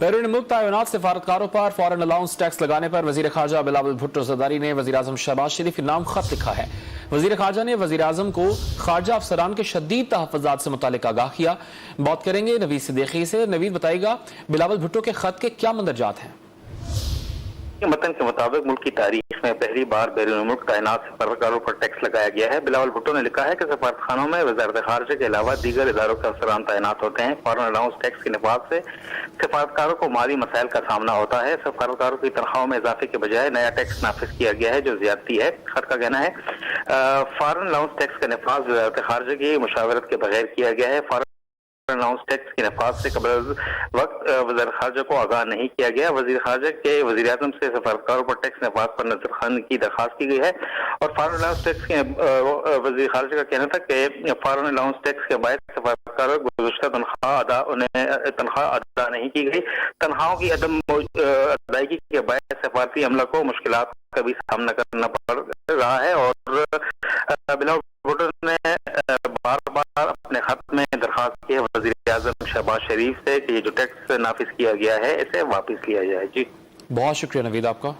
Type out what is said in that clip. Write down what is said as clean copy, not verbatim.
बैरून मुल्क तैनात सफारतकारों पर फॉरेन अलाउंस टैक्स लगाने पर वजीर खारजा बिलावल भुट्टो ज़रदारी ने वजीर आज़म शहबाज शरीफ के नाम खत लिखा है। वजीर खारजा ने वजीर आज़म को खारजा अफसरान के शदीद तहफ़्फ़ुज़ात से मुतालिक आगाह किया। बात करेंगे नवीद सिद्दीकी से। नवीद बताएगा बिलावल भुट्टो के खत के क्या मंदरजात हैं। मतन के मुताबिक मुल्क की तारीख में पहली बार बैरून मुल्क तैनात सफारतकारों पर टैक्स लगाया गया है। बिलावल भुट्टो ने लिखा है कि सफारत खानों में वज़ारत खारजा के अलावा दीगर इदारों के अफसरान तैनात होते हैं। फॉरेन अलाउंस टैक्स के नफाज से सफारतकारों को माली मसाइल का सामना होता है। सफारतकारों की तनख्वाहों में इजाफे के बजाय नया टैक्स नाफिज किया गया है जो ज्यादती है। खत का कहना है फॉरेन अलाउंस टैक्स का नफाज वज़ारत खारजा की मुशावरत के बगैर किया गया है। अलाउंस टैक्स के नफाज से कबल वक्त वज़ीर खारजा को आगाह नहीं किया गया। वज़ीर खारजा के वज़ीर आज़म से सफारतकारों पर टैक्स नफाज पर नजरखानी की दरख्वास्त की गई है और फॉरेन अलाउंस टैक्स के वज़ीर खारजा का कहना था कि फॉरेन अलाउंस टैक्स के बाद सफारतकारों को गुज़श्ता तनख्वाह अदा नहीं की गई। तनख्वाहों की अदम अदायगी के बाद सफारती अमला को मुश्किलात का भी सामना करना पड़ रहा है और बिलावल भुट्टो ने बार बार अपने खत में दरखास्त की है वज़ीर आज़म शहबाज शरीफ से कि ये जो टैक्स नाफिज किया गया है इसे वापस लिया जाए। जी बहुत शुक्रिया नवीद आपका।